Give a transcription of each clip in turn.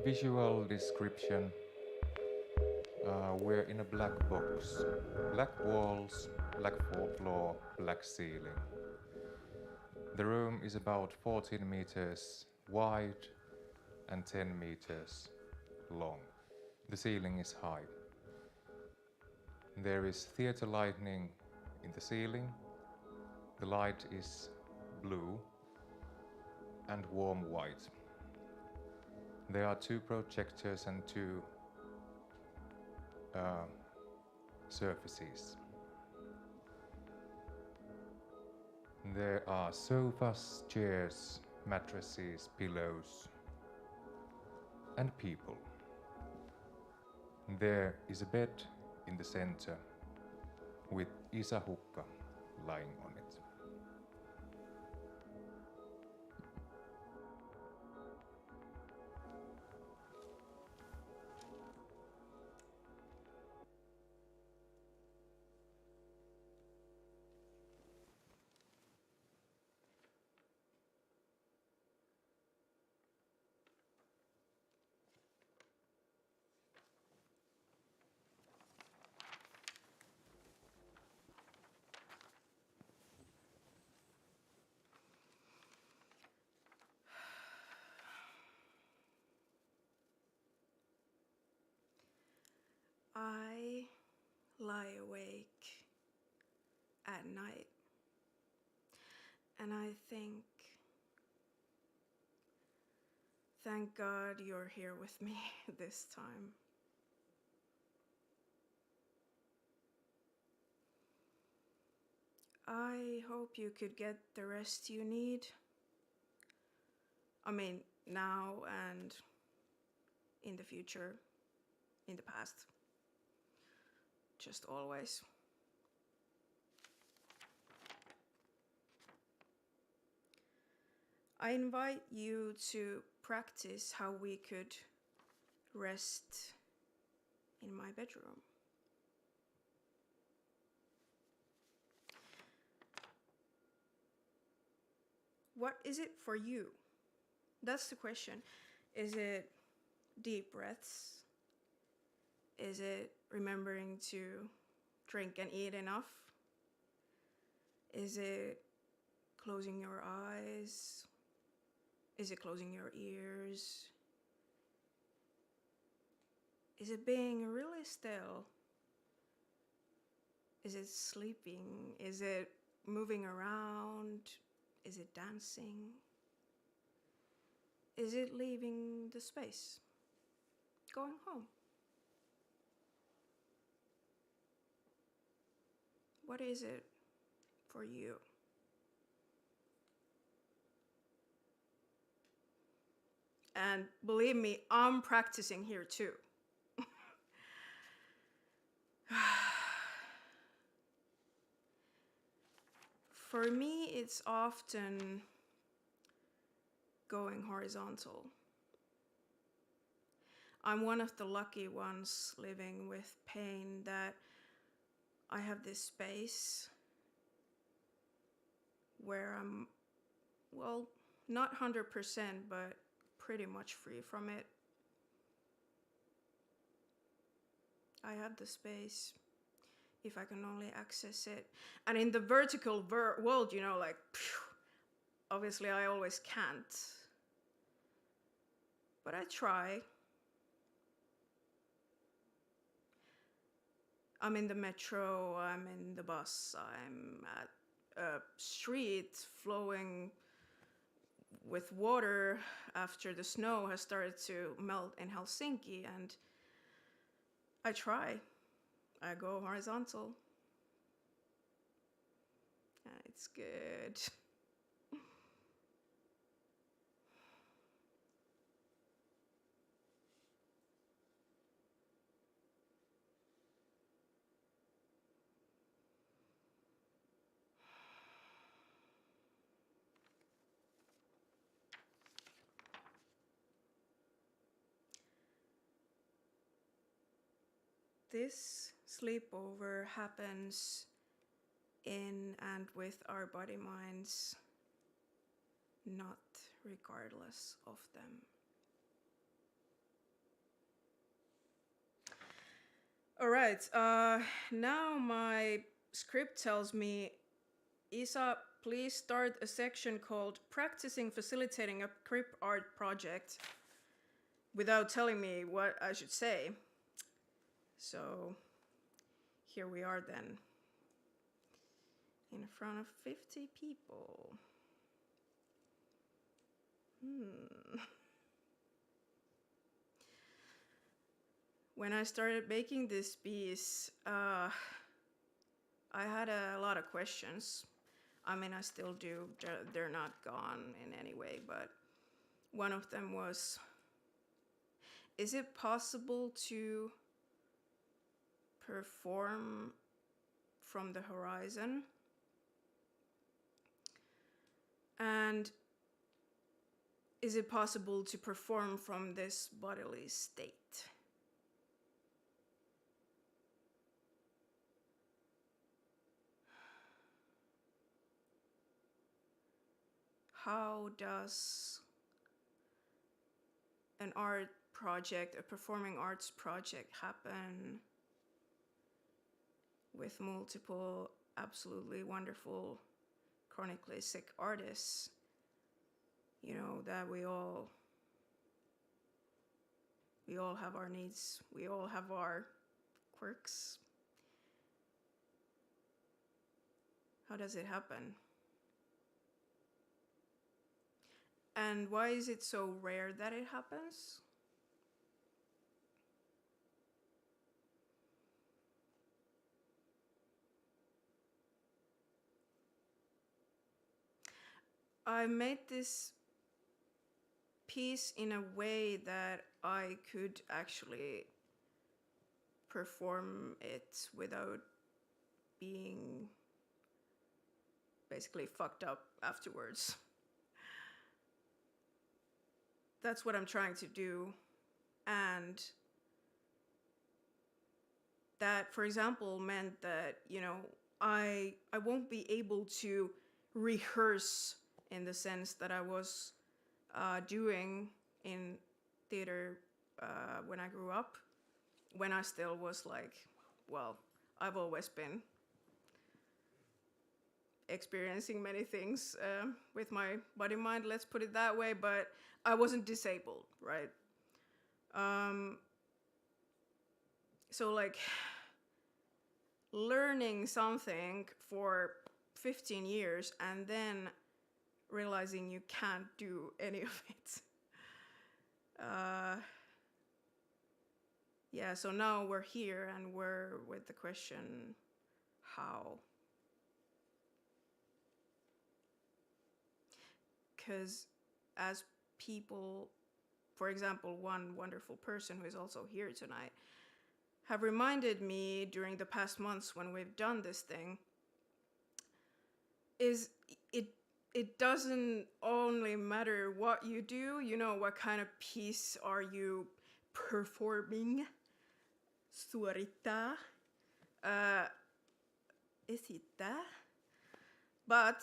Visual description. We're in a black box. Black walls, black floor, black ceiling. The room is about 14 meters wide and 10 meters long. The ceiling is high. There is theater lighting in the ceiling. The light is blue and warm white. There are 2 projectors and 2 surfaces. There are sofas, chairs, mattresses, pillows, and people. There is a bed in the center with isahukka lying on it. I lie awake at night and I think, thank God you're here with me this time. I hope you could get the rest you need. I mean, now and in the future, in the past. just always. I invite you to practice how we could rest in my bedroom. What is it for you? That's the question. Is it deep breaths? Is it remembering to drink and eat enough? Is it closing your eyes? Is it closing your ears? Is it being really still? Is it sleeping? Is it moving around? Is it dancing? Is it leaving the space? Going home? What is it for you? And believe me, I'm practicing here too. For me, it's often going horizontal. I'm one of the lucky ones living with pain that I have this space where I'm, well, not 100%, but pretty much free from it. I have the space if I can only access it. And in the vertical world, like, obviously I always can't. But I try. I'm in the metro, I'm in the bus, I'm at a street flowing with water after the snow has started to melt in Helsinki, and I try. I go horizontal. It's good. This sleepover happens in and with our body minds, not regardless of them. All right, now my script tells me, Isa, please start a section called Practicing Facilitating a Crip Art Project without telling me what I should say. So here we are then, in front of 50 people. When I started making this piece, I had a lot of questions. I mean, I still do. They're not gone in any way, but one of them was, is it possible to perform from the horizon? And is it possible to perform from this bodily state? How does an art project, a performing arts project, happen with multiple absolutely wonderful chronically sick artists? That we all have our needs, we all have our quirks. How does it happen? And why is it so rare that it happens? I made this piece in a way that I could actually perform it without being basically fucked up afterwards. That's what I'm trying to do. And that, for example, meant that, I won't be able to rehearse in the sense that I was doing in theater when I grew up, when I still was like, well, I've always been experiencing many things with my body mind, let's put it that way, but I wasn't disabled, right? So like learning something for 15 years and then realizing you can't do any of it. Yeah, so now we're here and we're with the question, how? Because as people, for example, one wonderful person who is also here tonight, have reminded me during the past months when we've done this thing, is it doesn't only matter what you do, what kind of piece are you performing, suorittaa, esittää, but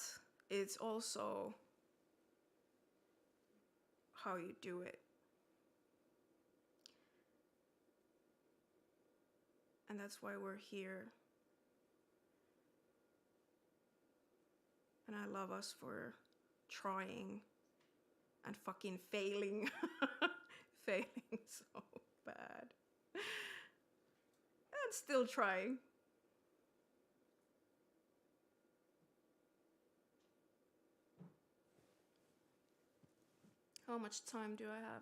it's also how you do it. And that's why we're here. And I love us for trying and fucking failing. Failing so bad. And still trying. How much time do I have?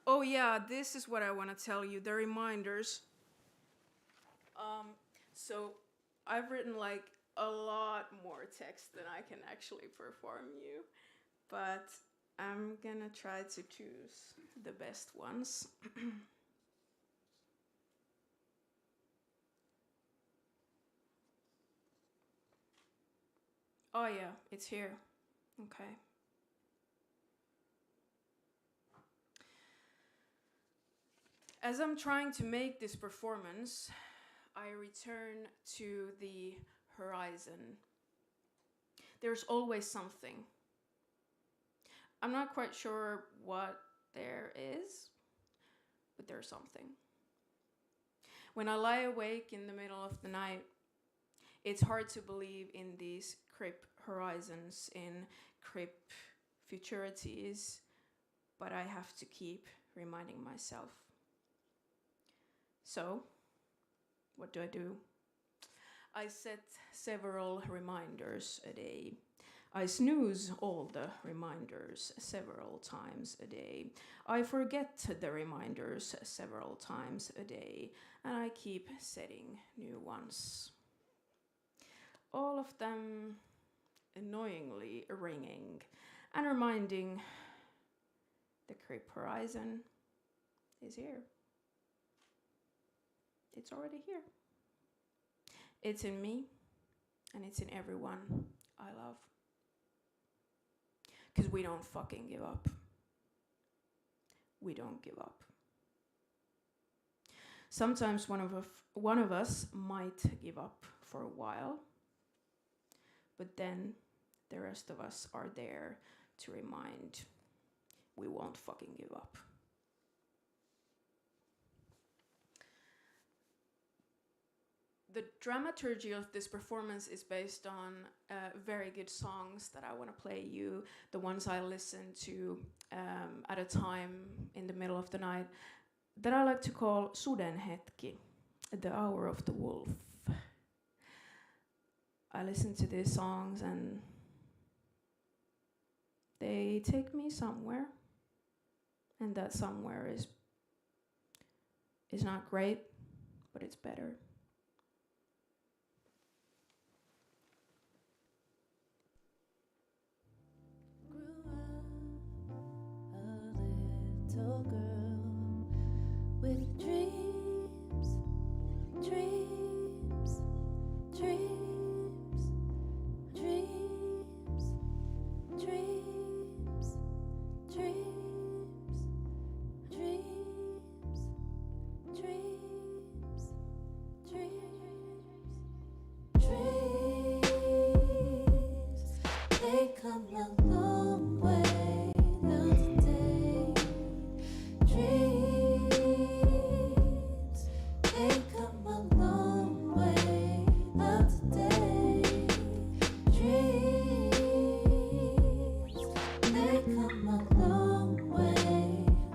Oh yeah, this is what I want to tell you, the reminders. So I've written like a lot more text than I can actually perform you, but I'm gonna try to choose the best ones. Oh yeah, it's here. Okay. As I'm trying to make this performance, I return to the horizon. There's always something. I'm not quite sure what there is, but there's something. When I lie awake in the middle of the night, it's hard to believe in these crip horizons, in crip futurities, but I have to keep reminding myself. So, what do? I set several reminders a day. I snooze all the reminders several times a day. I forget the reminders several times a day, and I keep setting new ones. All of them annoyingly ringing and reminding the crip horizon is here. It's already here. It's in me, and it's in everyone I love. Because we don't fucking give up. We don't give up. Sometimes one of us might give up for a while, but then the rest of us are there to remind we won't fucking give up. The dramaturgy of this performance is based on very good songs that I want to play you, the ones I listen to at a time in the middle of the night, that I like to call Sudenhetki, the hour of the wolf. I listen to these songs and they take me somewhere, and that somewhere is not great, but it's better. Little girl with dreams come a long way now today. Dreams, they come a long way now today. Dreams, they come a long way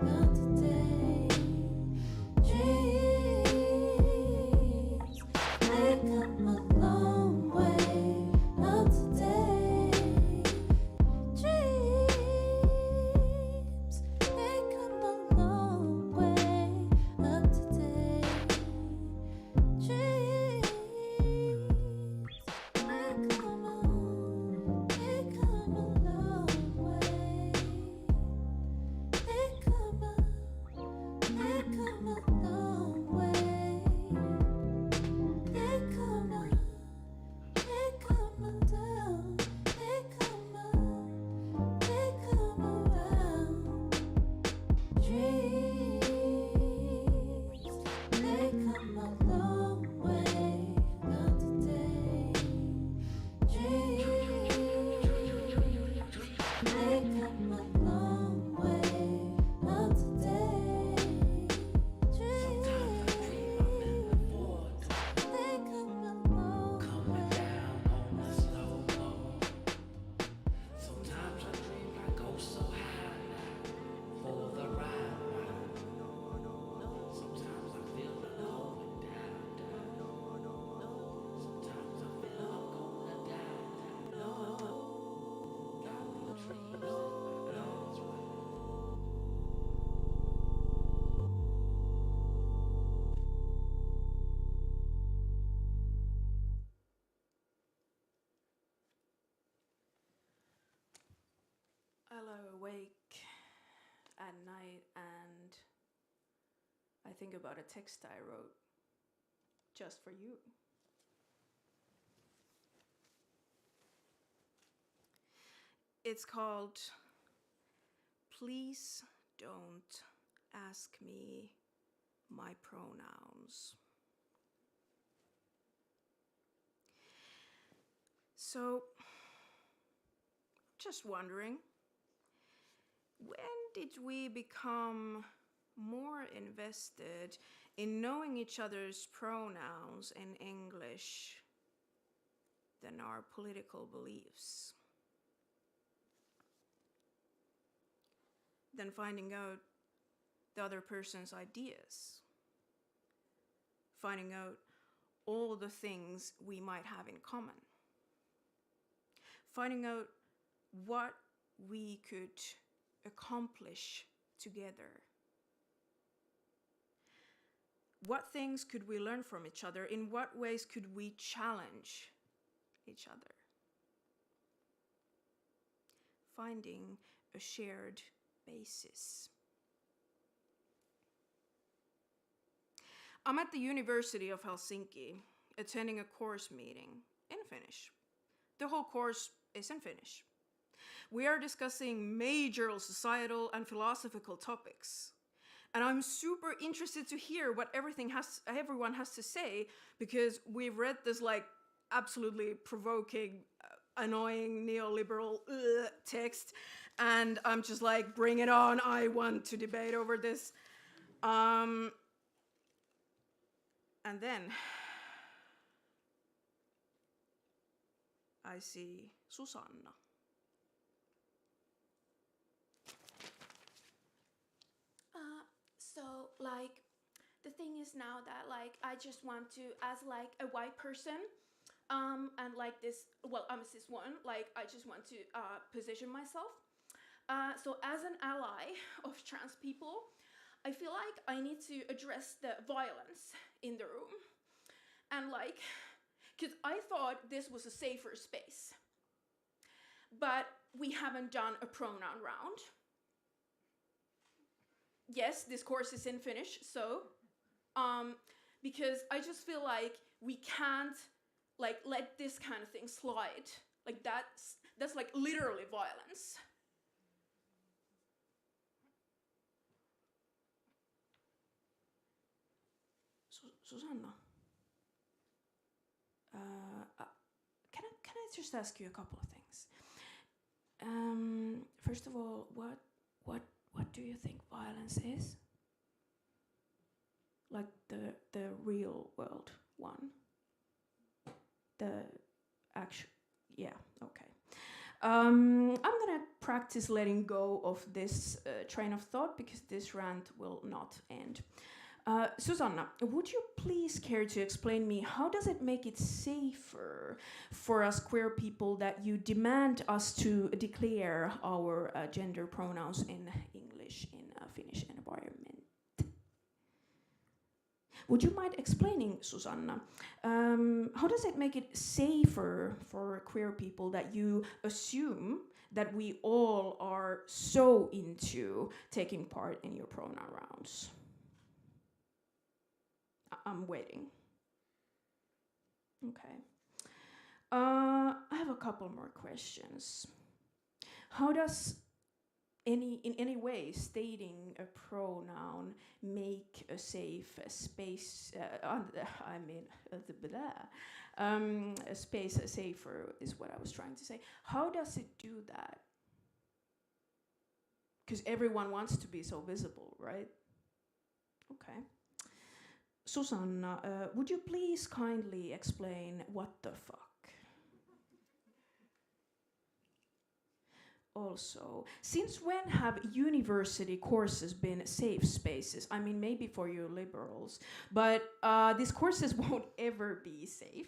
now today. Dreams, they come a long way now today. Dreams, they come a long way up today. Dreams, they come a long way. They come a long way. They come down. They come around. Dreams, they come a long way now today. Dreams, they come a long way now today. Dreams, they come a long way. Sometimes I dream I go so high for the ride. Sometimes I feel like going down. Sometimes I feel I'm gonna die. Got me dreams in my eyes wide. I lie awake at night and I think about a text I wrote just for you. It's called Please Don't Ask Me My Pronouns. So, just wondering, when did we become more invested in knowing each other's pronouns in English than our political beliefs? Than finding out the other person's ideas? Finding out all the things we might have in common? Finding out what we could accomplish together? What things could we learn from each other? In what ways could we challenge each other? Finding a shared basis. I'm at the University of Helsinki, attending a course meeting in Finnish. The whole course is in Finnish. We are discussing major societal and philosophical topics. And I'm super interested to hear what everyone has to say, because we've read this like absolutely provoking, annoying neoliberal text, and I'm just like, bring it on, I want to debate over this. And then I see Susanna. So like the thing is now that like I just want to, as like a white person, and like this, well, I'm a cis woman, like I just want to position myself. So as an ally of trans people, I feel like I need to address the violence in the room. And like, because I thought this was a safer space. But we haven't done a pronoun round. Yes, this course is in Finnish, so because I just feel like we can't like let this kind of thing slide. Like that's like literally violence. Susanna, can I just ask you a couple of things? First of all, what do you think violence is? Like the real world one. The actual, yeah, okay. I'm gonna practice letting go of this train of thought because this rant will not end. Susanna, would you please care to explain me how does it make it safer for us queer people that you demand us to declare our gender pronouns in English in a Finnish environment? Would you mind explaining, Susanna, how does it make it safer for queer people that you assume that we all are so into taking part in your pronoun rounds? I'm waiting. Okay. I have a couple more questions. How does in any way stating a pronoun make a safe space? A space safer is what I was trying to say. How does it do that? Because everyone wants to be so visible, right? Okay. Susanna, would you please kindly explain what the fuck? Also, since when have university courses been safe spaces? I mean, maybe for you liberals, but these courses won't ever be safe.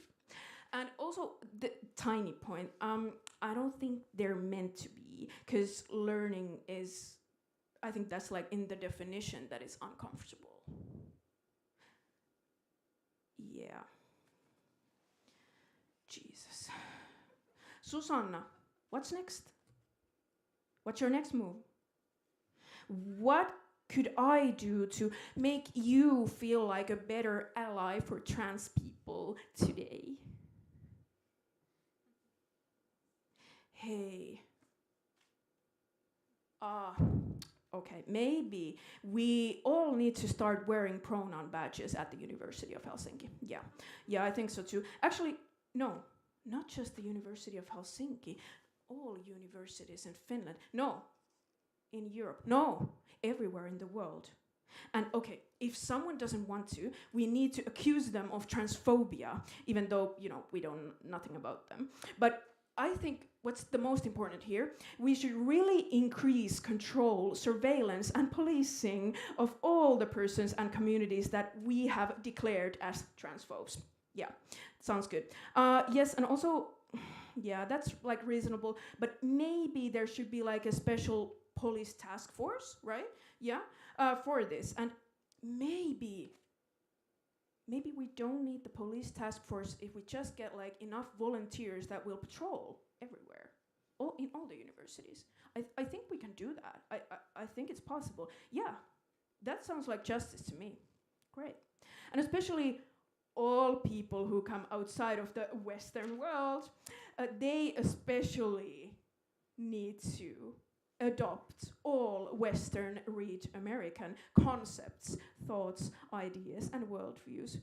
And also, the tiny point, I don't think they're meant to be, because learning is, I think that's like in the definition that it's uncomfortable. Yeah. Jesus. Susanna, what's next? What's your next move? What could I do to make you feel like a better ally for trans people today? Hey. Okay, maybe we all need to start wearing pronoun badges at the University of Helsinki. Yeah, I think so too. Actually, no, not just the University of Helsinki, all universities in Finland. No, in Europe. No, everywhere in the world. And okay, if someone doesn't want to, we need to accuse them of transphobia, even though, we don't know nothing about them. But I think what's the most important here, we should really increase control, surveillance, and policing of all the persons and communities that we have declared as transphobes. Yeah, sounds good. Yes, and also, yeah, that's like reasonable, but maybe there should be like a special police task force, right? Yeah, for this. And maybe we don't need the police task force if we just get like enough volunteers that will patrol everywhere, in all the universities. I think we can do that. I think it's possible. Yeah, that sounds like justice to me. Great. And especially all people who come outside of the Western world, they especially need to adopt all Western read American concepts, thoughts, ideas, and worldviews.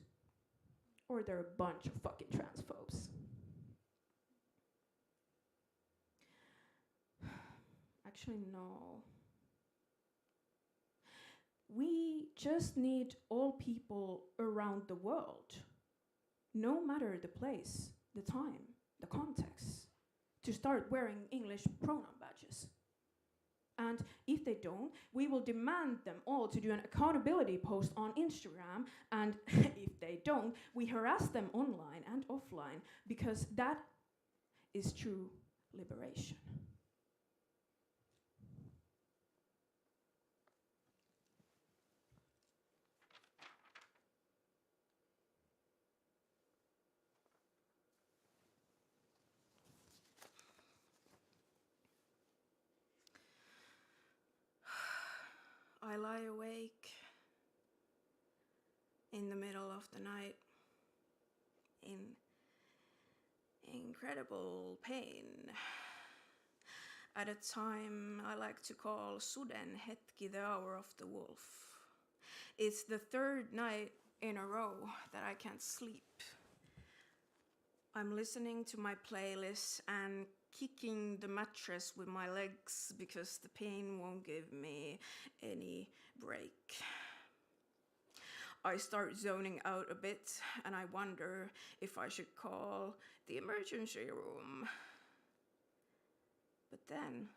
Or they're a bunch of fucking transphobes. Actually, no. We just need all people around the world, no matter the place, the time, the context, to start wearing English pronoun badges. And if they don't, we will demand them all to do an accountability post on Instagram. And if they don't, we harass them online and offline, because that is true liberation. I lie awake in the middle of the night in incredible pain at a time I like to call suden hetki, the hour of the wolf. It's the third night in a row that I can't sleep. I'm listening to my playlist and kicking the mattress with my legs because the pain won't give me any break. I start zoning out a bit and I wonder if I should call the emergency room. But then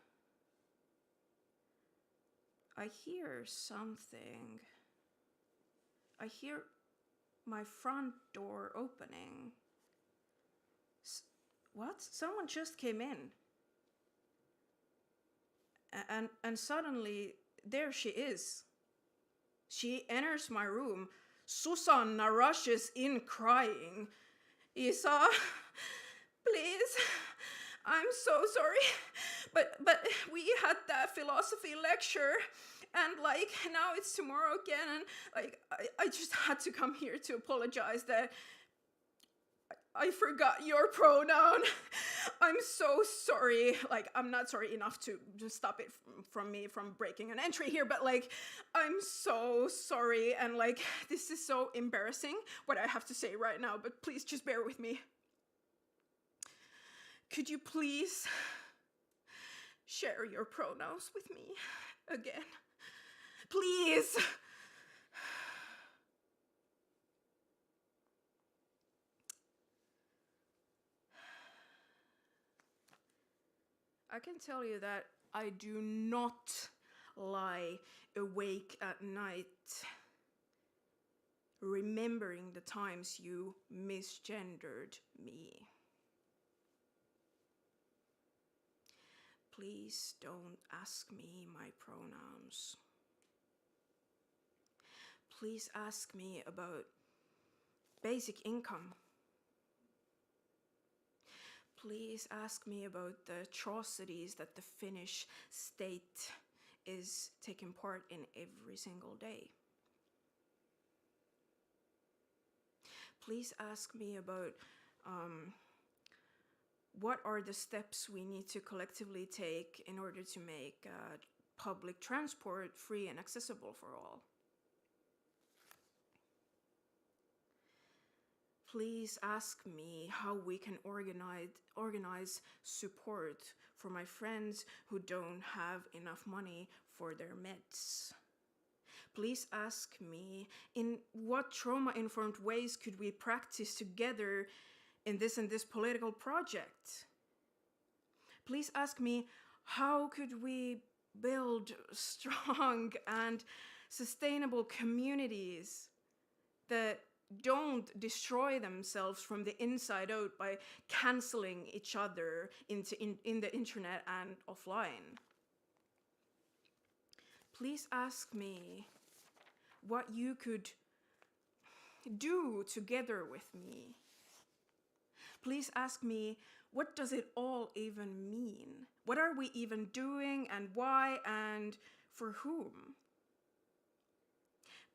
I hear something. I hear my front door opening. What? Someone just came in. And suddenly, there she is. She enters my room. Susanna rushes in crying. Isa, please, I'm so sorry. But we had that philosophy lecture and like now it's tomorrow again and like I just had to come here to apologize that I forgot your pronoun. I'm so sorry. Like, I'm not sorry enough to just stop it from me from breaking an entry here, but like, I'm so sorry. And like, this is so embarrassing what I have to say right now, but please just bear with me. Could you please share your pronouns with me again? Please. I can tell you that I do not lie awake at night remembering the times you misgendered me. Please don't ask me my pronouns. Please ask me about basic income. Please ask me about the atrocities that the Finnish state is taking part in every single day. Please ask me about what are the steps we need to collectively take in order to make public transport free and accessible for all. Please ask me how we can organize support for my friends who don't have enough money for their meds. Please ask me in what trauma-informed ways could we practice together in this political project. Please ask me how could we build strong and sustainable communities that don't destroy themselves from the inside out by canceling each other in the internet and offline. Please ask me what you could do together with me. Please ask me, what does it all even mean? What are we even doing and why and for whom?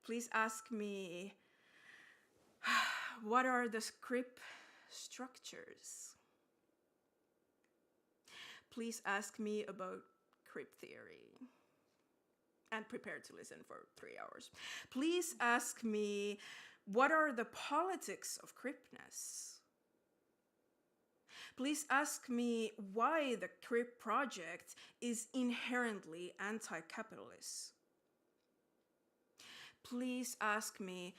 Please ask me, what are the script structures? Please ask me about crypt theory and prepare to listen for 3 hours. Please ask me, what are the politics of cryptness? Please ask me why the crypt project is inherently anti-capitalist. Please ask me,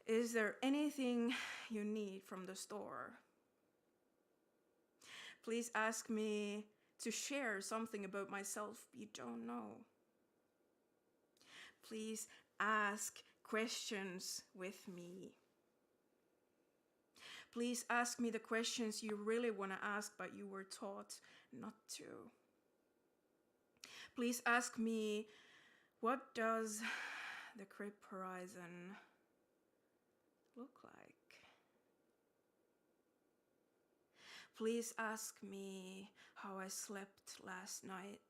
is there anything you need from the store? Please ask me to share something about myself you don't know. Please ask questions with me. Please ask me the questions you really want to ask, but you were taught not to. Please ask me, what does the crypt horizon look like? Please ask me how I slept last night.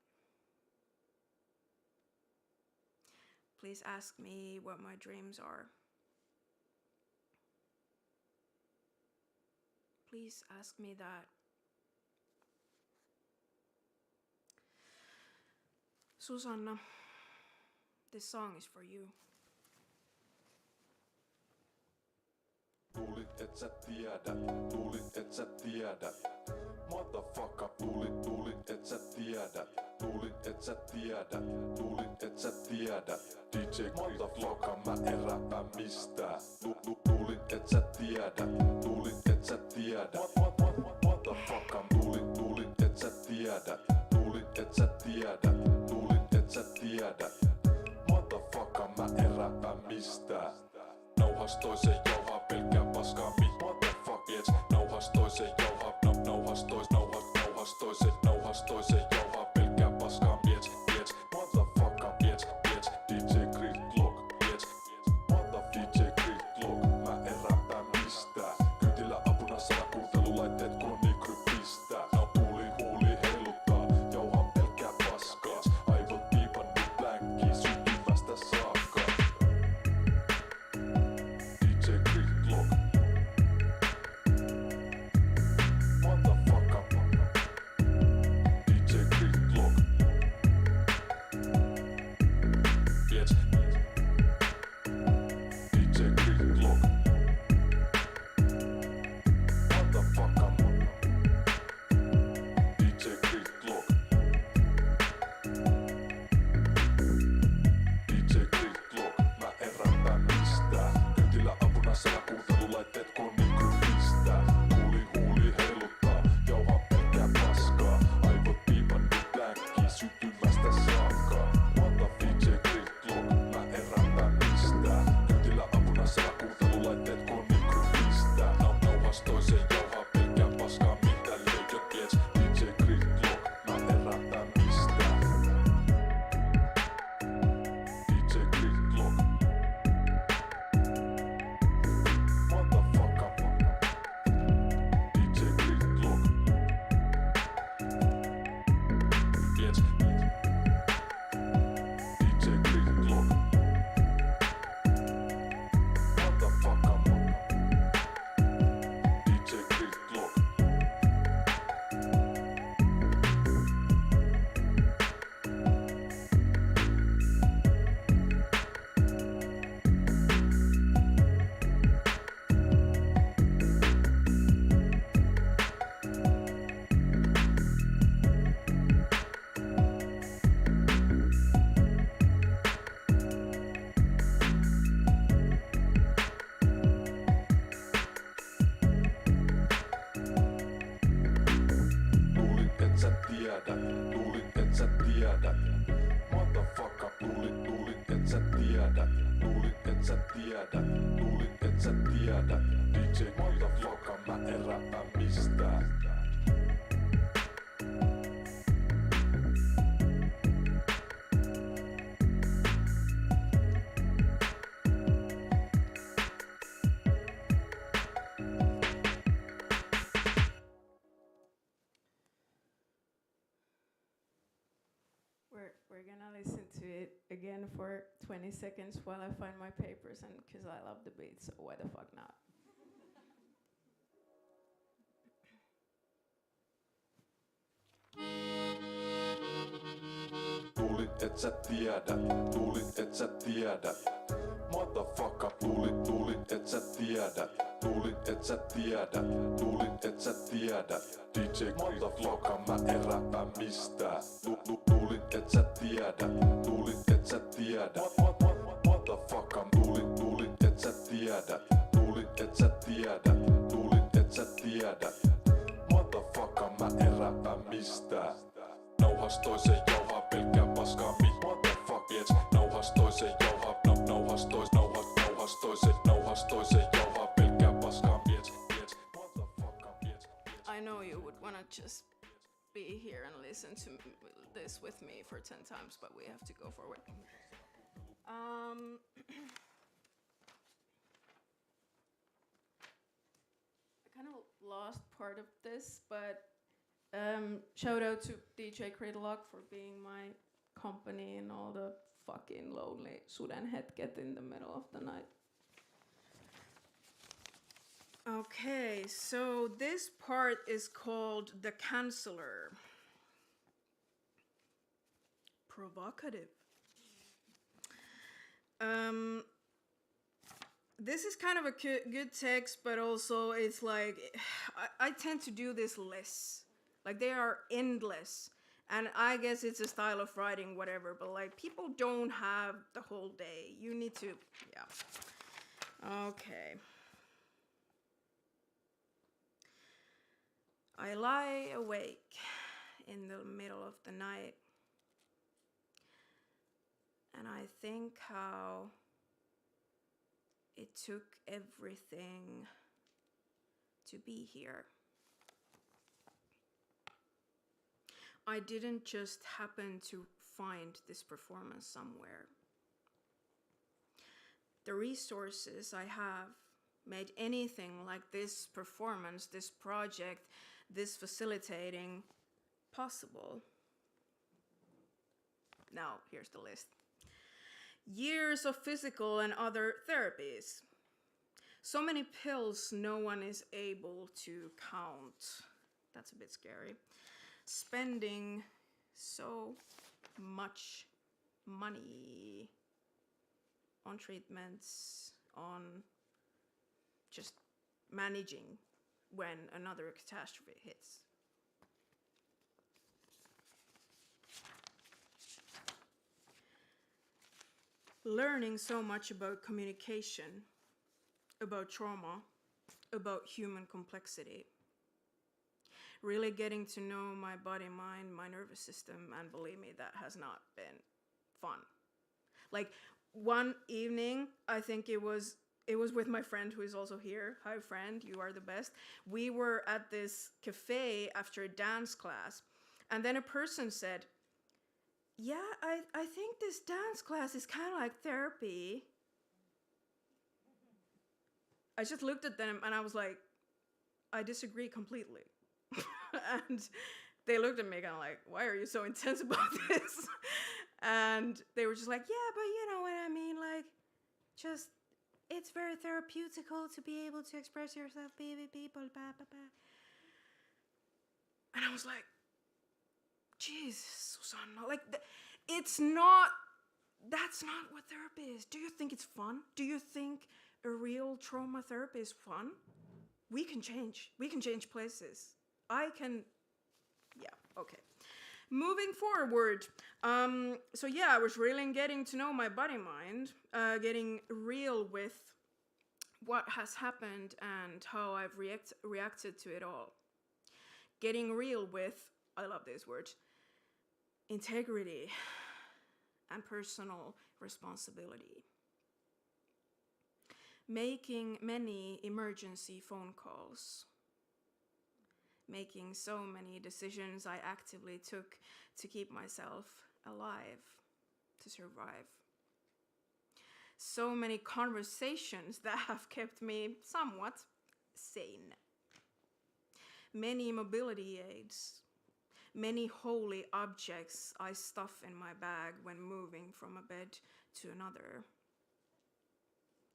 Please ask me what my dreams are. Please ask me that. Susanna, this song is for you. Tuulit et sä tiedä, tuulit et sä tiedä. Motherfucker, luulin et sä tiedä. Luulin et sä tiedä. Luulin et sä tiedä. DJ Motherfucker, mä en räppää mistään. Luulin et sä tiedä. Luulin et sä tiedä. Motherfucker, luulin et sä tiedä. Luulin et sä tiedä. Luulin et sä tiedä. Motherfucker, mä en räppää mistään. Nauhas toisen jauhaa pelkkää paskaa motherfuck bitch. Nauhas toisen jauhaa nauhas toisen jauhaa pelkkää paskaa bitch. Motherfucker bitch. DJ Gridlock bitch. DJ Gridlock, mä en räppää mistään. Kytillä apuna saa kuuntelulaitteet kun mikro pistää. Huuli heiluttaa, jauhaa pelkkää paskaa. Aivot piipannut blankiin syntymästä saakka. DJ Gridlock. Motherfucker. DJ Gridlock. Bitch. DJ Gridlock. Motherfucker. DJ Gridlock. DJ Gridlock. Mä en räppää mistään. Kytillä apuna saa kuuntelulaitteet kun mikro pistää. Huuli heiluttaa, jauhaa pelkkää paskaa. Aivot piipannut blankiin syntymästä saakka. DJ Gridlock, mä en räppää mistään. Kytillä apuna saa kuuntelulaitteet kun mikro pistää. Nauhas toisen jauhaa pelkkää paskaa mitä löydät bitch. DJ Gridlock, mä en räppää mistään. DJ Gridlock. Motherfucker. DJ Gridlock. Bitch. DJ Gridlock. Motherfucker. DJ Gridlock. Luulin et sä tiedä, luulin et sä tiedä. Motherfucker, luulin et sä tiedä. Luulin et sä tiedä, luulin et sä tiedä. DJ Motherfucker, mä en räppää mistään. We're gonna listen to it again for 20 seconds while I find my papers, and because I love the beat, so why the fuck not? Luulin et sä tiedä, luulin et sä tiedä. Motherfucker, luulin et sä tiedä. Luulin et sä tiedä, luulin et sä tiedä. DJ Motherfucker, mä en räppää mistään. Luulin et sä tiedä, luulin et sä tiedä. Motherfucker, luulin et sä tiedä. Luulin et sä tiedä, luulin et sä tiedä. Motherfucker, mä en räppää mistään. Nauhas toisen jauhaa pelkkää paskaa motherfuck bitch. Nauhas toisen jauhaa nauhas toisen jauhaa pelkkää paskaa bitch. Motherfucker bitch. I know you would wanna just be here and listen to this with me for 10 times, but we have to go forward. I kind of lost part of this, but shout out to DJ Gridlock for being my company in all the fucking lonely sudenhetket in the middle of the night. Okay, so this part is called The Canceller. Provocative. This is kind of a good text, but also it's like I tend to do this less. Like they are endless. And I guess it's a style of writing, whatever, but like people don't have the whole day. You need to, yeah. Okay. I lie awake in the middle of the night and I think how it took everything to be here. I didn't just happen to find this performance somewhere. The resources I have made anything like this performance, this project, this facilitating possible. Now, here's the list. Years of physical and other therapies. So many pills no one is able to count. That's a bit scary. Spending so much money on treatments, on just managing when another catastrophe hits. Learning so much about communication, about trauma, about human complexity. Really getting to know my body, mind, my nervous system, and believe me, that has not been fun. Like one evening, I think it was with my friend who is also here. Hi friend, you are the best. We were at this cafe after a dance class, and then a person said, yeah, I think this dance class is kind of like therapy. I just looked at them and I was like, I disagree completely. And they looked at me kind of like, why are you so intense about this? And they were just like, yeah, but you know what I mean? Like, just, it's very therapeutical to be able to express yourself, baby people, blah, blah, blah. And I was like, Jesus, Susanna, like, it's not, that's not what therapy is. Do you think it's fun? Do you think a real trauma therapy is fun? We can change places. I can, yeah, okay. Moving forward, so yeah, I was really getting to know my body mind, getting real with what has happened and how I've reacted to it all. Getting real with, I love this word, integrity and personal responsibility. Making many emergency phone calls. Making so many decisions I actively took to keep myself alive, to survive. So many conversations that have kept me somewhat sane. Many mobility aids. Many holy objects I stuff in my bag when moving from a bed to another.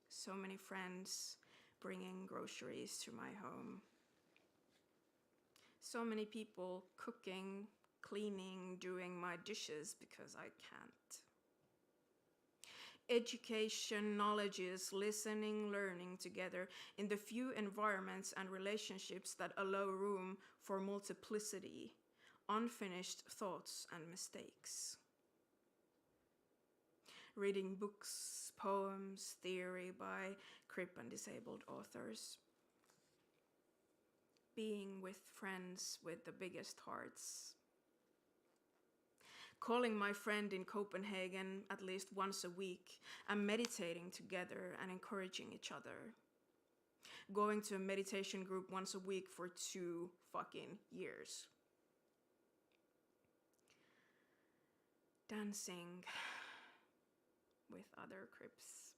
So many friends bringing groceries to my home. So many people cooking, cleaning, doing my dishes because I can't. Education, knowledges, listening, learning together in the few environments and relationships that allow room for multiplicity, unfinished thoughts and mistakes. Reading books, poems, theory by crip and disabled authors. Being with friends with the biggest hearts. Calling my friend in Copenhagen at least once a week and meditating together and encouraging each other. Going to a meditation group once a week for 2 fucking years. Dancing with other crips.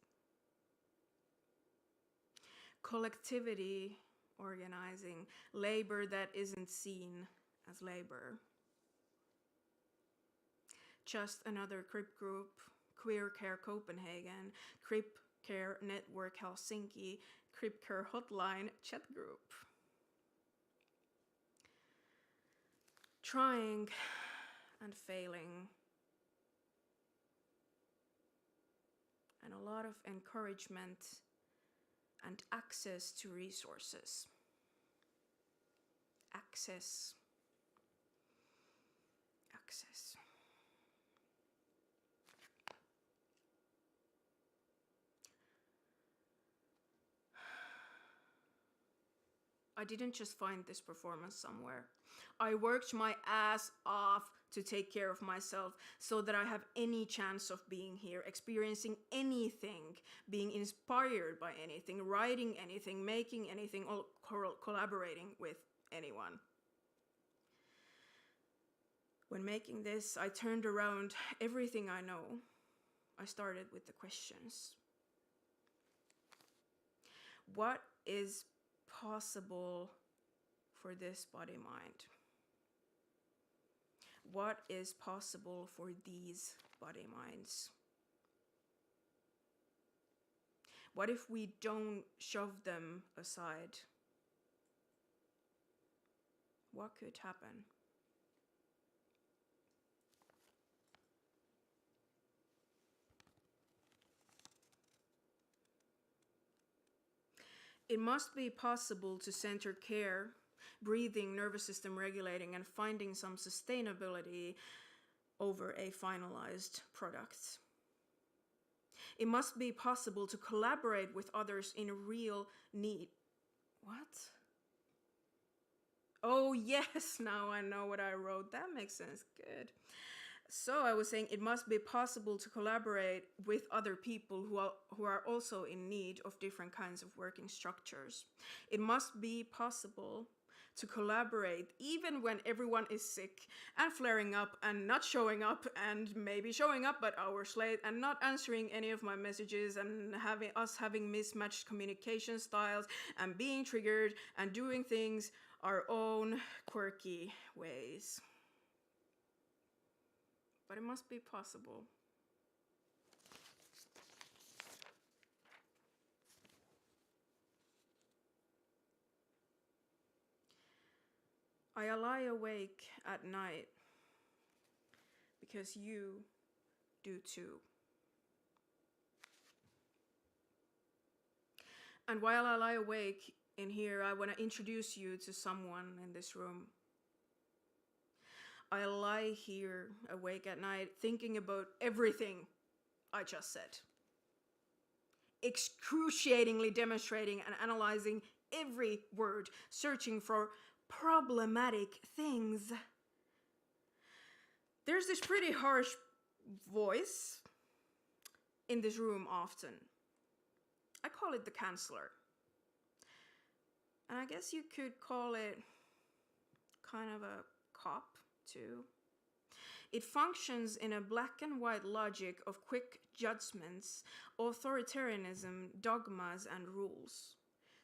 Collectivity, organizing, labor that isn't seen as labor. Just another crip group, Queer Care Copenhagen, Crip Care Network Helsinki, Crip Care Hotline chat group. Trying and failing. And a lot of encouragement and access to resources. Access access. I didn't just find this performance somewhere. I worked my ass off to take care of myself so that I have any chance of being here, experiencing anything, being inspired by anything, writing anything, making anything, or collaborating with anyone. When making this, I turned around everything I know. I started with the questions. What is possible for this body mind? What is possible for these body minds? What if we don't shove them aside? What could happen? It must be possible to center care, breathing, nervous system regulating, and finding some sustainability over a finalized product. It must be possible to collaborate with others in real need. What? Oh yes, now I know what I wrote. That makes sense. Good. So I was saying it must be possible to collaborate with other people who are also in need of different kinds of working structures. It must be possible to collaborate even when everyone is sick and flaring up and not showing up and maybe showing up but hours late and not answering any of my messages and having mismatched communication styles and being triggered and doing things our own quirky ways. But it must be possible. I lie awake at night because you do too. And while I lie awake in here, I want to introduce you to someone in this room. I lie here awake at night thinking about everything I just said. Excruciatingly demonstrating and analyzing every word, searching for problematic things. There's this pretty harsh voice in this room often. I call it the counselor. And I guess you could call it kind of a cop too. It functions in a black and white logic of quick judgments, authoritarianism, dogmas, and rules.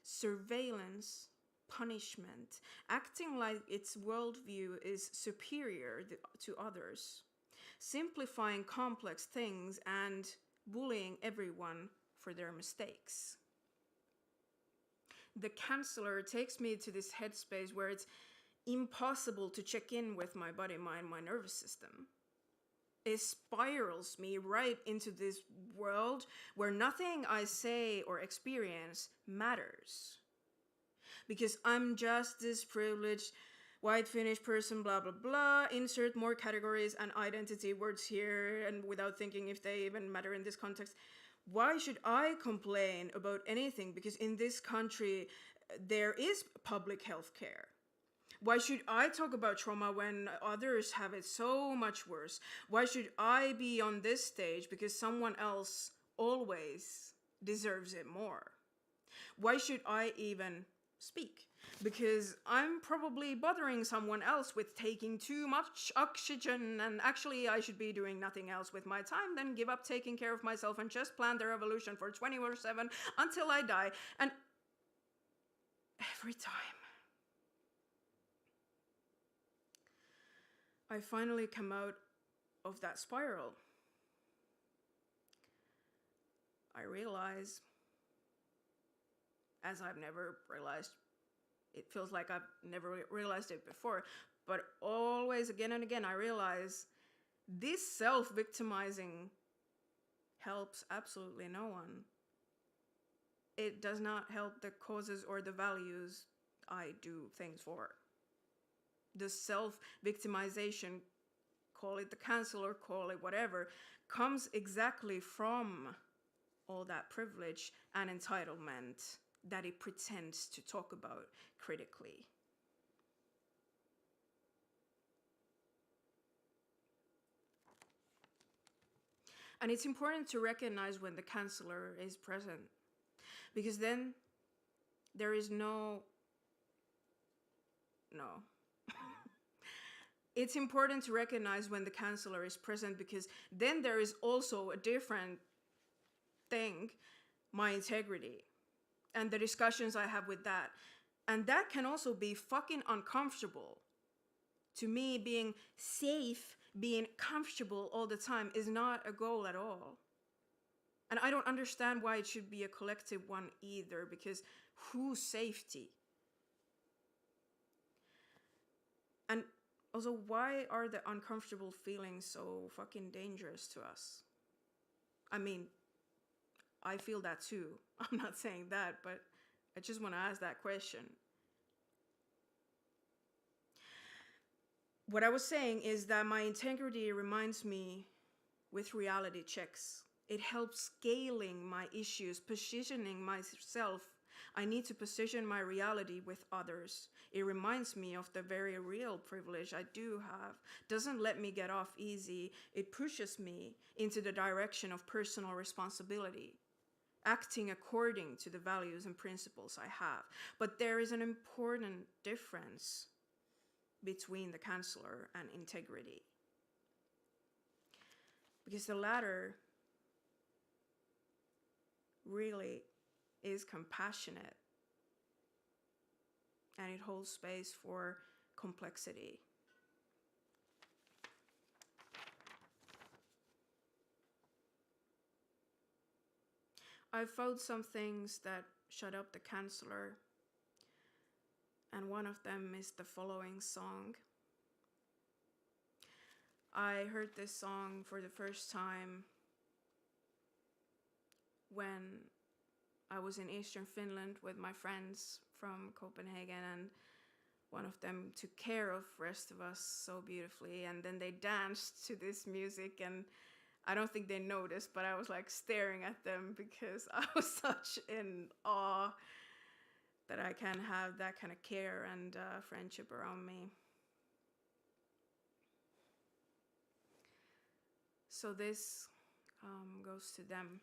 Surveillance, punishment, acting like its worldview is superior to others, simplifying complex things, and bullying everyone for their mistakes. The counselor takes me to this headspace where it's impossible to check in with my body, mind, my nervous system. It spirals me right into this world where nothing I say or experience matters. Because I'm just this privileged white Finnish person, blah, blah, blah, insert more categories and identity words here, and without thinking if they even matter in this context. Why should I complain about anything? Because in this country, there is public health care. Why should I talk about trauma when others have it so much worse? Why should I be on this stage because someone else always deserves it more? Why should I even speak? Because I'm probably bothering someone else with taking too much oxygen, and actually I should be doing nothing else with my time than give up taking care of myself and just plan the revolution for 24/7 until I die. And every time I finally come out of that spiral, I realize, as I've never realized, it feels like I've never realized it before, but always again and again I realize this self-victimizing helps absolutely no one. It does not help the causes or the values I do things for. The self-victimization call it the counselor, call it whatever, comes exactly from all that privilege and entitlement that it pretends to talk about critically. And it's important to recognize when the counselor is present, because then there is no. It's important to recognize when the counselor is present, because then there is also a different thing, my integrity, and the discussions I have with that. And that can also be fucking uncomfortable. To me, being safe, being comfortable all the time is not a goal at all. And I don't understand why it should be a collective one either, because whose safety? And also, why are the uncomfortable feelings so fucking dangerous to us? I mean, I feel that too. I'm not saying that, but I just want to ask that question. What I was saying is that my integrity reminds me with reality checks. It helps scaling my issues, positioning myself. I need to position my reality with others. It reminds me of the very real privilege I do have. Doesn't let me get off easy. It pushes me into the direction of personal responsibility, acting according to the values and principles I have. But there is an important difference between the counselor and integrity. Because the latter really is compassionate, and it holds space for complexity. I've found some things that shut up the counselor, and one of them is the following song. I heard this song for the first time when I was in Eastern Finland with my friends from Copenhagen, and one of them took care of the rest of us so beautifully, and then they danced to this music, and I don't think they noticed, but I was like staring at them because I was such in awe that I can have that kind of care and friendship around me. So this goes to them.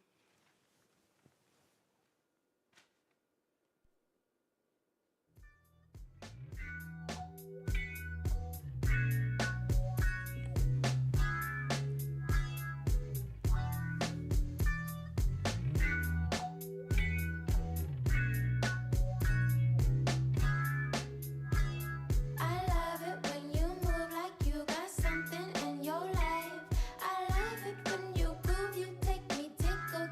I love it when you move like you got something in your life. I love it when you groove, you take me, tickle,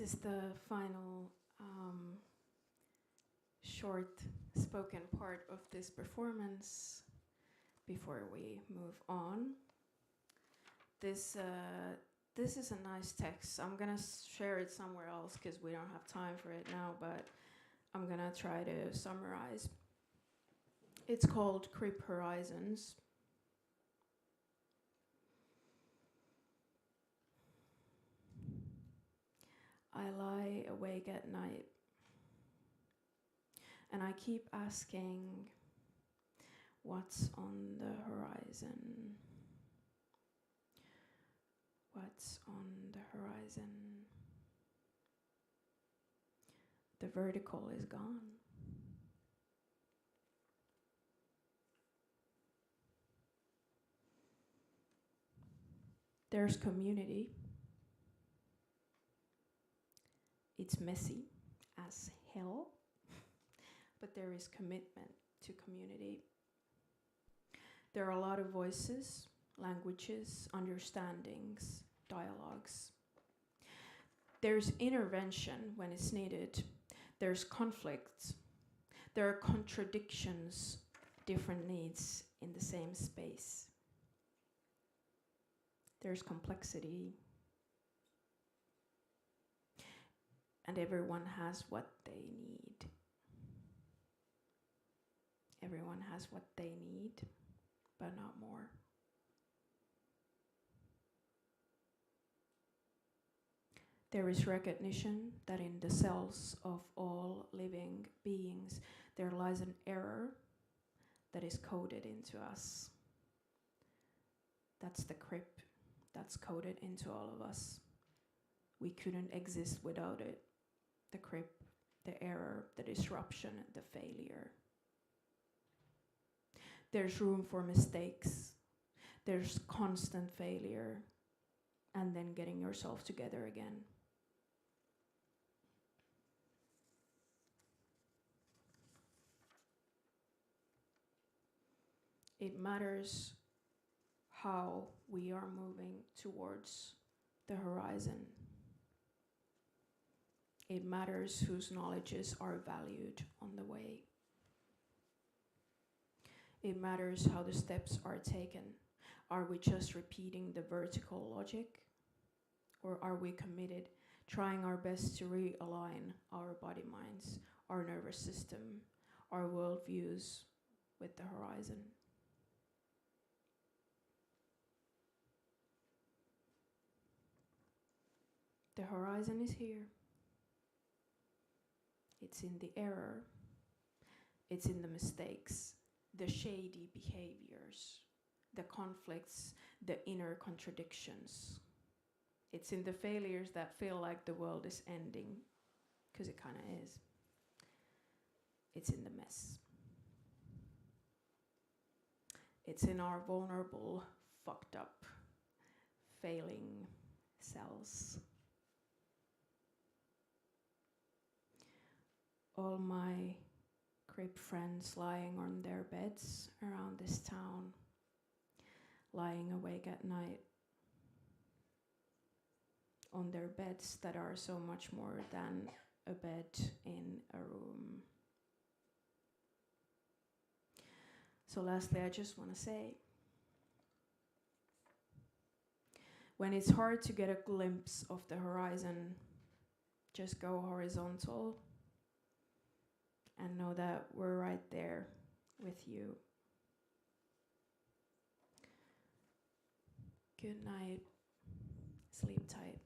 is the final short spoken part of this performance before we move on. This is a nice text. I'm gonna share it somewhere else because we don't have time for it now, but I'm gonna try to summarize. It's called Crip Horizons. I lie awake at night and I keep asking, what's on the horizon? What's on the horizon? The vertical is gone. There's community. It's messy as hell, but there is commitment to community. There are a lot of voices, languages, understandings, dialogues. There's intervention when it's needed. There's conflict. There are contradictions, different needs in the same space. There's complexity. And everyone has what they need. Everyone has what they need, but not more. There is recognition that in the cells of all living beings, there lies an error that is coded into us. That's the crip that's coded into all of us. We couldn't exist without it. The crip, the error, the disruption, the failure. There's room for mistakes. There's constant failure, and then getting yourself together again. It matters how we are moving towards the horizon. It matters whose knowledges are valued on the way. It matters how the steps are taken. Are we just repeating the vertical logic? Or are we committed, trying our best to realign our body minds, our nervous system, our worldviews with the horizon? The horizon is here. It's in the error. It's in the mistakes, the shady behaviors, the conflicts, the inner contradictions. It's in the failures that feel like the world is ending, because it kind of is. It's in the mess. It's in our vulnerable, fucked up, failing selves. All my crip friends lying on their beds around this town, lying awake at night, on their beds that are so much more than a bed in a room. So lastly, I just want to say, when it's hard to get a glimpse of the horizon, just go horizontal and know that we're right there with you. Good night. Sleep tight.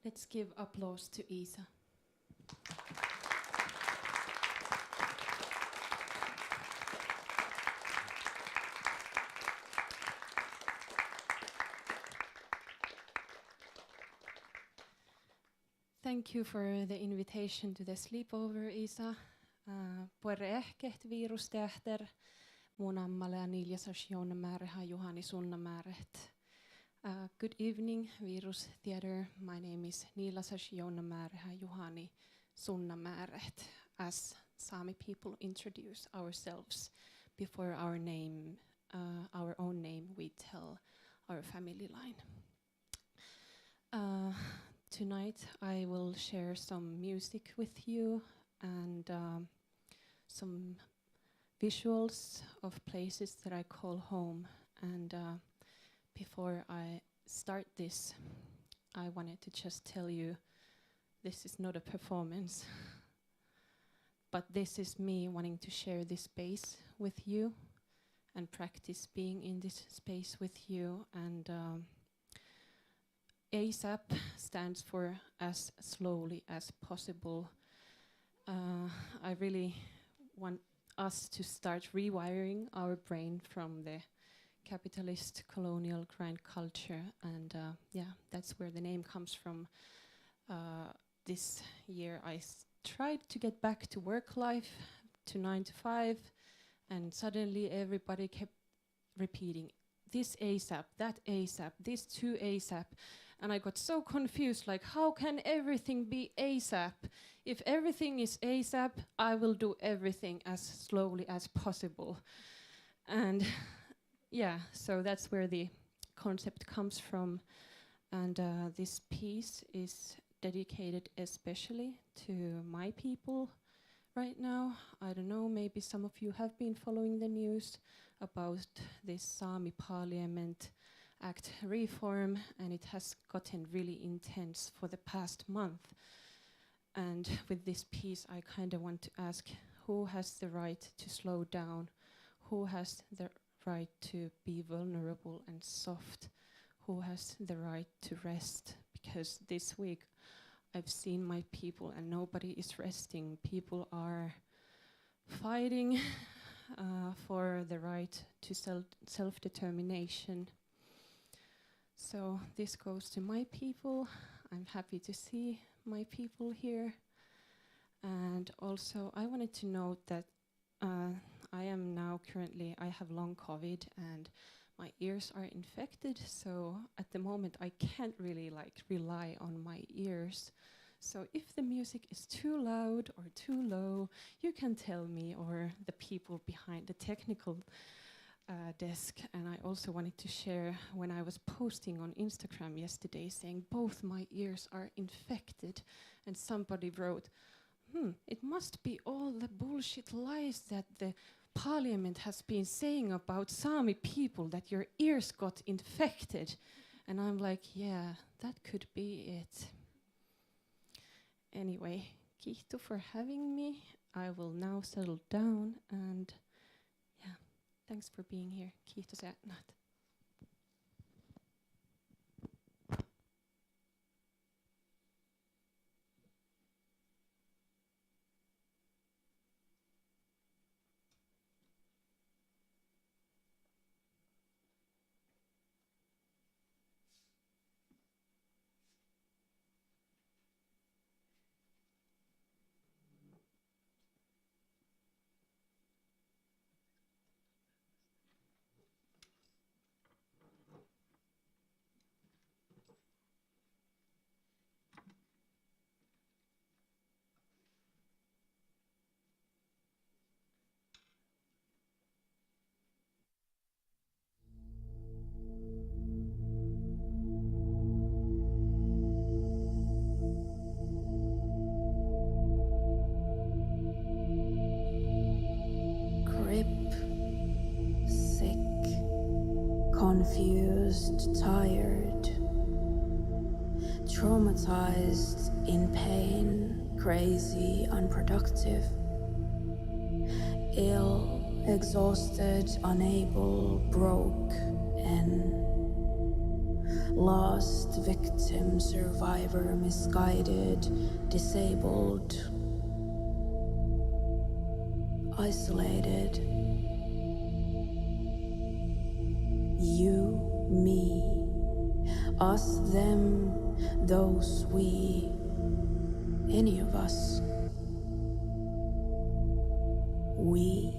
Let's give applause to Isa. Thank you for the invitation to the sleepover, Isa. Puerehket virusteahter, mun ammale ja niljasas jounamääreha Juhani sunnamääret. Good evening, Virus Theatre. My name is Niilasas jounamääreha Juhani sunnamääret. As Sami people introduce ourselves before our name, our own name, we tell our family line. Tonight I will share some music with you and some visuals of places that I call home. And before I start this, I wanted to just tell you this is not a performance, but this is me wanting to share this space with you and practice being in this space with you. And ASAP stands for as slowly as possible. I really want us to start rewiring our brain from the capitalist colonial grind culture, and yeah, that's where the name comes from. This year I tried to get back to work life, to 9 to 5, and suddenly everybody kept repeating this ASAP, that ASAP, this too ASAP. And I got so confused, like, how can everything be ASAP? If everything is ASAP, I will do everything as slowly as possible. And yeah, so that's where the concept comes from. And this piece is dedicated especially to my people right now. I don't know, maybe some of you have been following the news about this Sami Parliament Act reform, and it has gotten really intense for the past month. And with this piece, I kind of want to ask, who has the right to slow down? Who has the right to be vulnerable and soft? Who has the right to rest? Because this week I've seen my people and nobody is resting. People are fighting for the right to self-determination. So this goes to my people. I'm happy to see my people here. And also I wanted to note that I am now currently, I have long COVID and my ears are infected. So at the moment I can't really rely on my ears. So if the music is too loud or too low, you can tell me or the people behind the technical desk. And I also wanted to share when I was posting on Instagram yesterday saying both my ears are infected, and somebody wrote, it must be all the bullshit lies that the parliament has been saying about Sami people, that your ears got infected. And I'm like, yeah, that could be it. Anyway, kiitos for having me. I will now settle down, and yeah, thanks for being here. Kiitos Äänät. Confused, tired, traumatized, in pain, crazy, unproductive, ill, exhausted, unable, broke, and Lost victim, survivor, misguided, disabled, isolated. You, me, us, them, those, we, any of us. We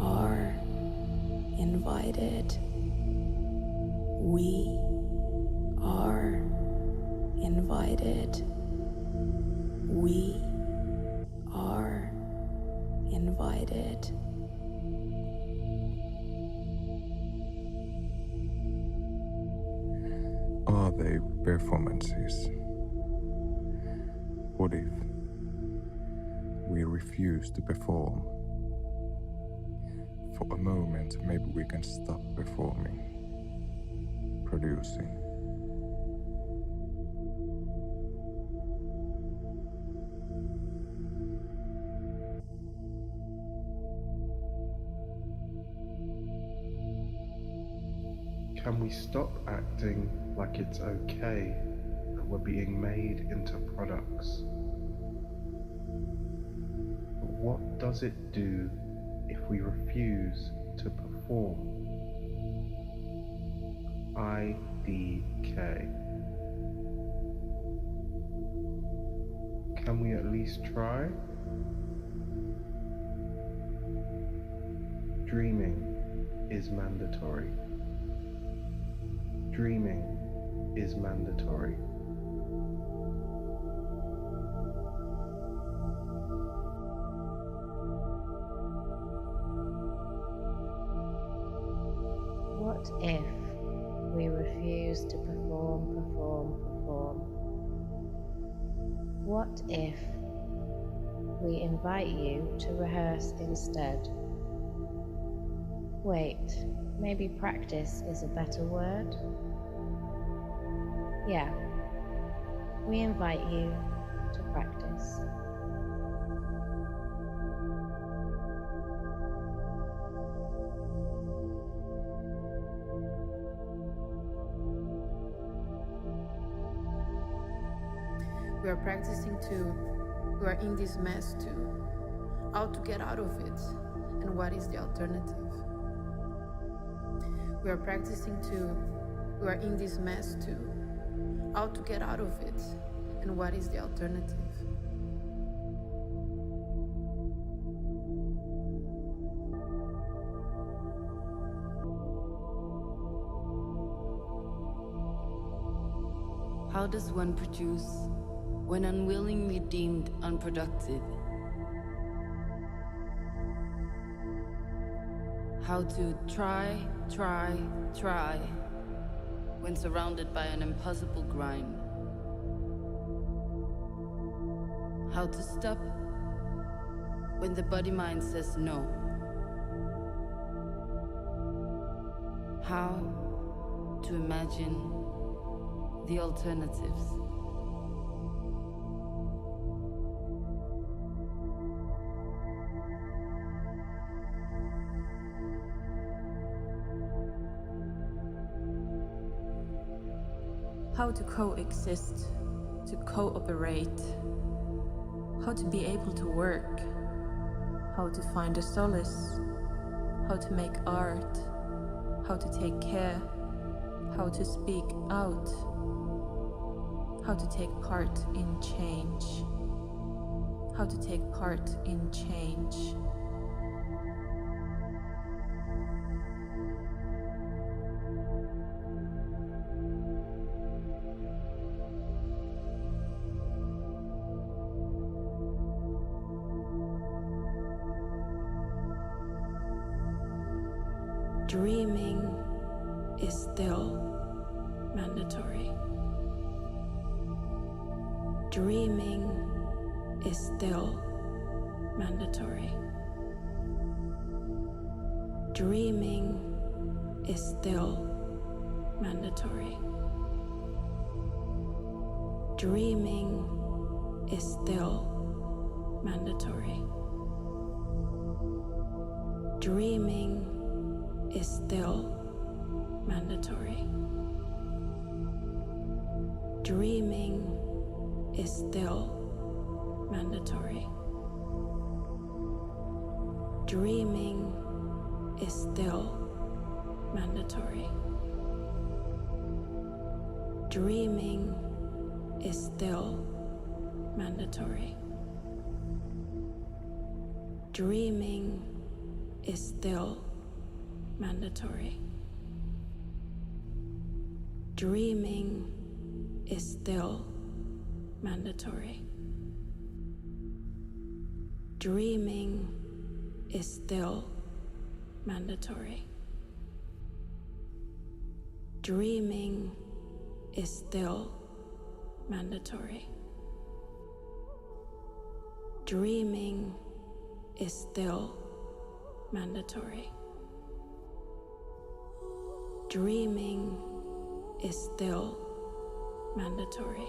are invited. We are invited. We are invited. Are they performances? What if we refuse to perform? For a moment, maybe we can stop performing, producing. Can we stop acting like it's okay that we're being made into products? But what does it do if we refuse to perform? IDK. Can we at least try? Dreaming is mandatory. Dreaming is mandatory. What if we refuse to perform? What if we invite you to rehearse instead? Wait, maybe practice is a better word? Yeah, we invite you to practice. We are practicing too. We are in this mess too. How to get out of it, and what is the alternative? We are practicing too. We are in this mess too. How to get out of it, and what is the alternative? How does one produce when unwillingly deemed unproductive? How to try when surrounded by an impossible grind? How to stop when the body-mind says no? How to imagine the alternatives? How to coexist, to cooperate, how to be able to work, how to find a solace, how to make art, how to take care, how to speak out, how to take part in change, how to take part in change. Dreaming is still mandatory. Dreaming is still mandatory. Dreaming is still mandatory. Dreaming is still mandatory. Dreaming is still mandatory. Dreaming is still mandatory. Dreaming is still mandatory. Dreaming is still mandatory. Dreaming is still mandatory. Dreaming is still mandatory. Dreaming is still mandatory. Dreaming is still mandatory. Dreaming is still mandatory. Dreaming is still mandatory.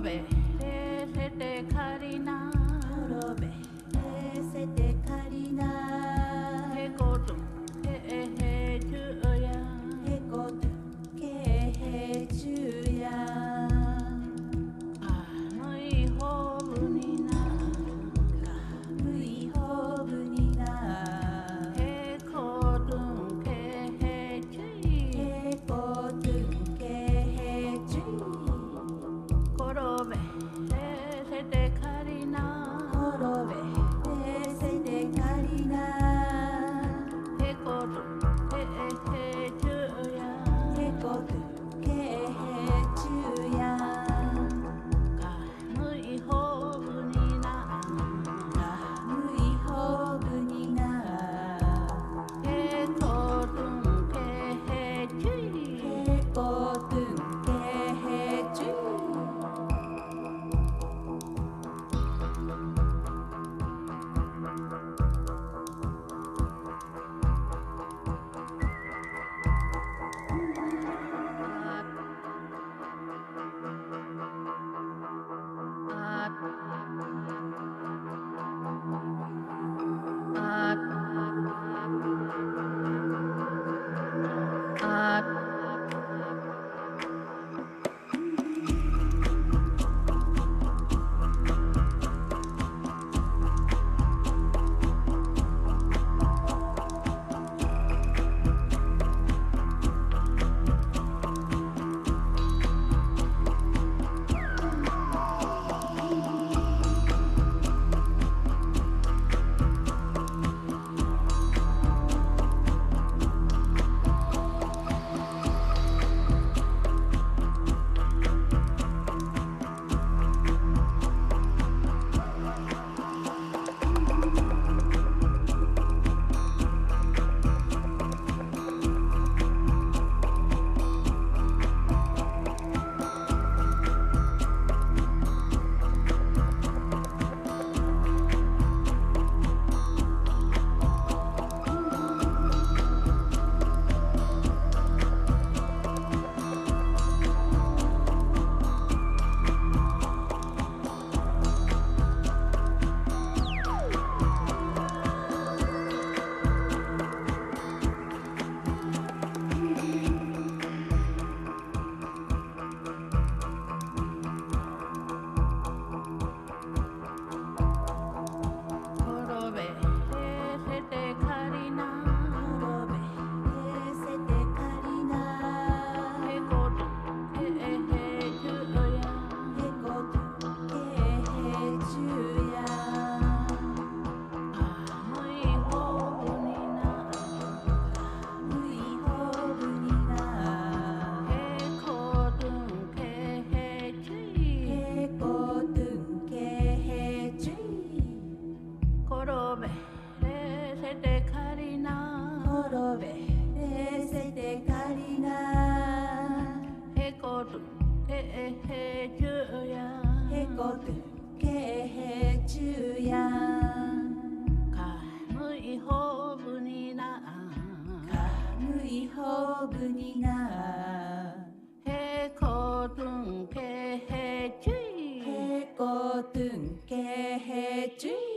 Korobe, resete karina. Korobe, resete karina. Hekoto, he juya. Hekoto, ke juya. Kamui hobu ni na. Kamui hobu ni na. Hekoto, ke jui. Hekoto, ke jui. Korobe, resete karina. Korobe, resete karina. Hekoto, he juya. Hekoto, ke juya. Kamui hobu ni na. Kamui hobu ni na. Hekoto, ke jui. Hekoto, ke jui. Korobe, resete karina. Korobe, resete karina. Hekoto, he juya. Hekoto, ke juya. Kamui hobu ni na. Kamui hobu ni na. Hekoto, ke jui. Hekoto, ke jui. Korobe, resete karina. Korobe, resete karina. Hekoto, ke juya. Hekoto, ke juya. Kamui hobu ni na. Kamui hobu ni na. Hekoto, ke jui. Hekoto, ke jui.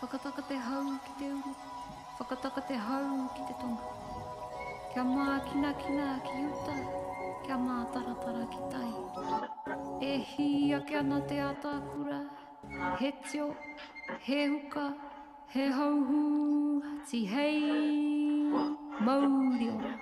Whakataka te hau ki te uru. Whakataka te hau ki te tonga. Kia mā kina kina ki uta. Kia mā taratara ki tai. E hi ake ana te atakura. He tio, he huka, he hauhu. Ti hei mauri ora.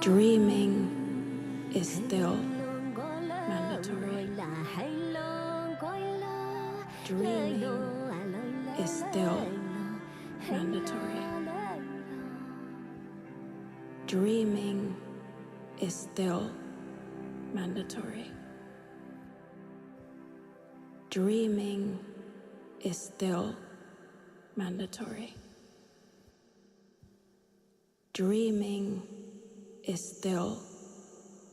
Dreaming is still mandatory. Dreaming is still mandatory. Dreaming is still mandatory. Dreaming is still mandatory. Dreaming is still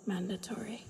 mandatory.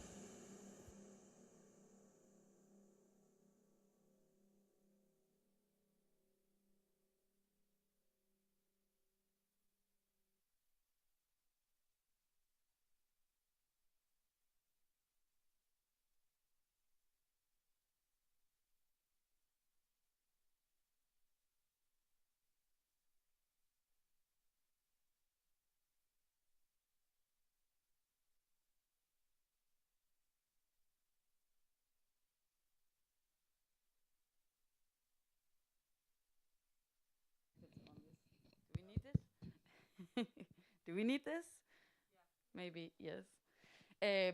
Do we need this? Do we need this? Maybe, yes.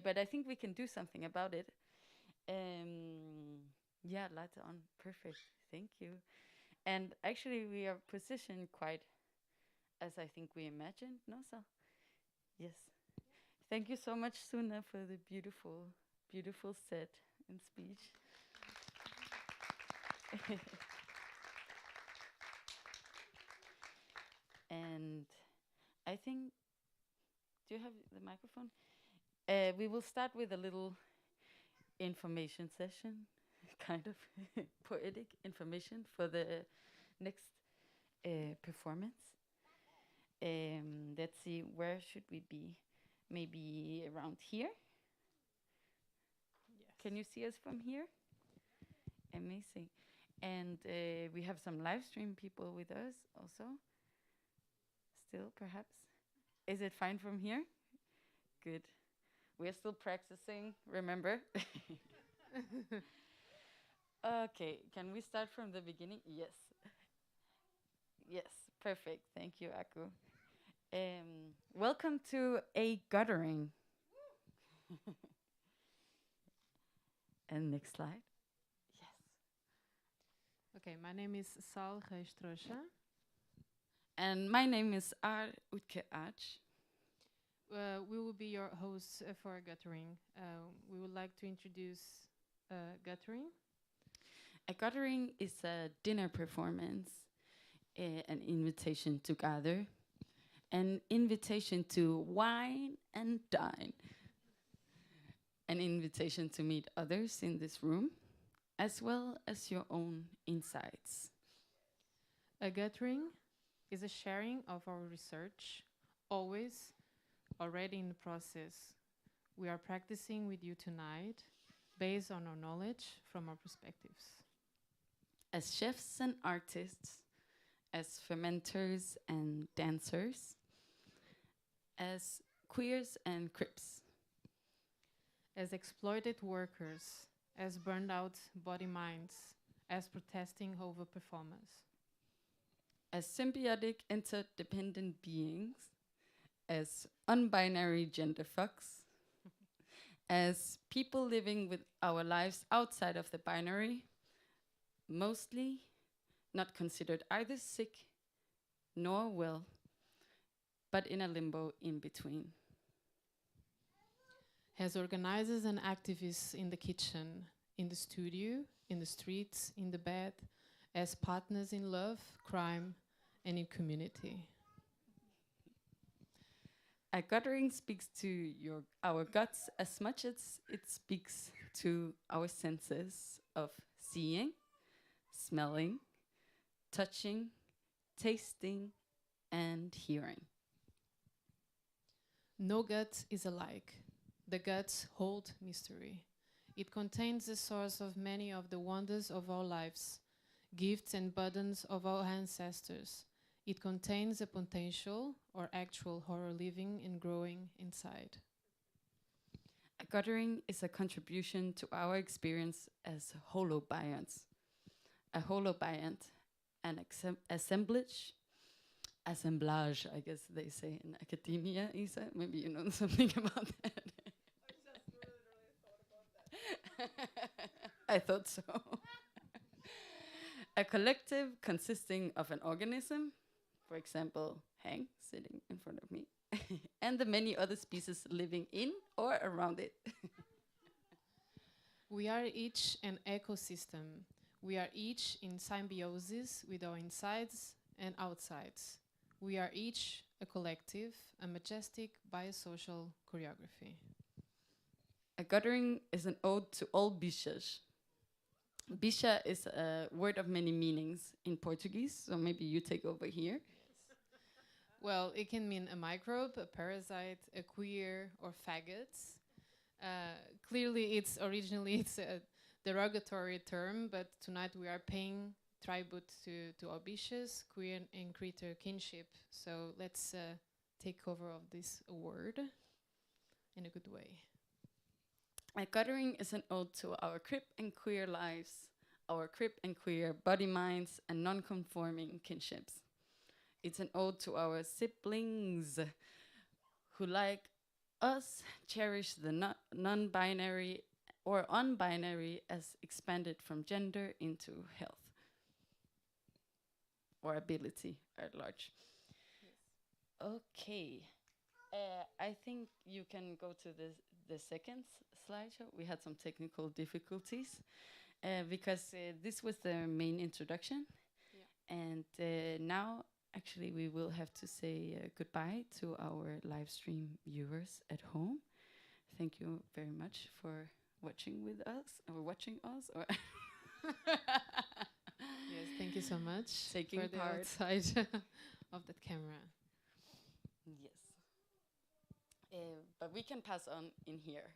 But I think we can do something about it. Yeah, lights on. Perfect. Thank you. And actually, we are positioned quite as I think we imagined. No, so yes. Thank you so much, Suna, for the beautiful, beautiful set and speech. And I think, do you have the microphone? We will start with a little information session, kind of poetic information for the next performance. Let's see, where should we be? Maybe around here? Yes. Can you see us from here? Amazing. And we have some live stream people with us also. Still, perhaps. Is it fine from here? Good. We're still practicing, remember? Okay, can we start from the beginning? Yes. Yes, perfect. Thank you, Aku. Welcome to a guttering. And next slide. Yes. Okay, my name is Sal Geistrocha. And my name is Ar Utke Ach. We will be your hosts for a guttering. We would like to introduce guttering. A guttering is a dinner performance, an invitation to gather, an invitation to wine and dine, an invitation to meet others in this room, as well as your own insights. A guttering is a sharing of our research, always already in the process. We are practicing with you tonight based on our knowledge from our perspectives. As chefs and artists, as fermenters and dancers, as queers and crips, as exploited workers, as burned out body minds, as protesting over performers, as symbiotic interdependent beings, as unbinary gender fucks, as people living with our lives outside of the binary, mostly not considered either sick nor well, but in a limbo in between. As organizers and activists in the kitchen, in the studio, in the streets, in the bed, as partners in love, crime, and in community. A guttering speaks to our guts as much as it speaks to our senses of seeing, smelling, touching, tasting, and hearing. No gut is alike. The guts hold mystery. It contains the source of many of the wonders of our lives, gifts and burdens of our ancestors. It contains the potential or actual horror living and growing inside. A guttering is a contribution to our experience as holobionts. A holobiont, an assemblage assemblage, I guess they say in academia. Isa, maybe you know something about that. I thought so. A collective consisting of an organism, for example, Hank sitting in front of me, and the many other species living in or around it. We are each an ecosystem. We are each in symbiosis with our insides and outsides. We are each a collective, a majestic biosocial choreography. A gathering is an ode to all bichas. Bicha is a word of many meanings in Portuguese, so maybe you take over here. Well, it can mean a microbe, a parasite, a queer, or faggots. Clearly, it's a derogatory term, but tonight we are paying tribute to our biches, queer and creator kinship. So let's take over of this word in a good way. A gathering is an ode to our crip and queer lives, our crip and queer body minds and non-conforming kinships. It's an ode to our siblings who, like us, cherish the non-binary or unbinary as expanded from gender into health or ability at large. Yes. Okay. I think you can go to the second slideshow. We had some technical difficulties because this was the main introduction. Yeah. And now, actually, we will have to say goodbye to our live stream viewers at home. Thank you very much for watching with us, or watching us, or yes, thank you so much taking for the part outside of that camera. Yes. But we can pass on in here.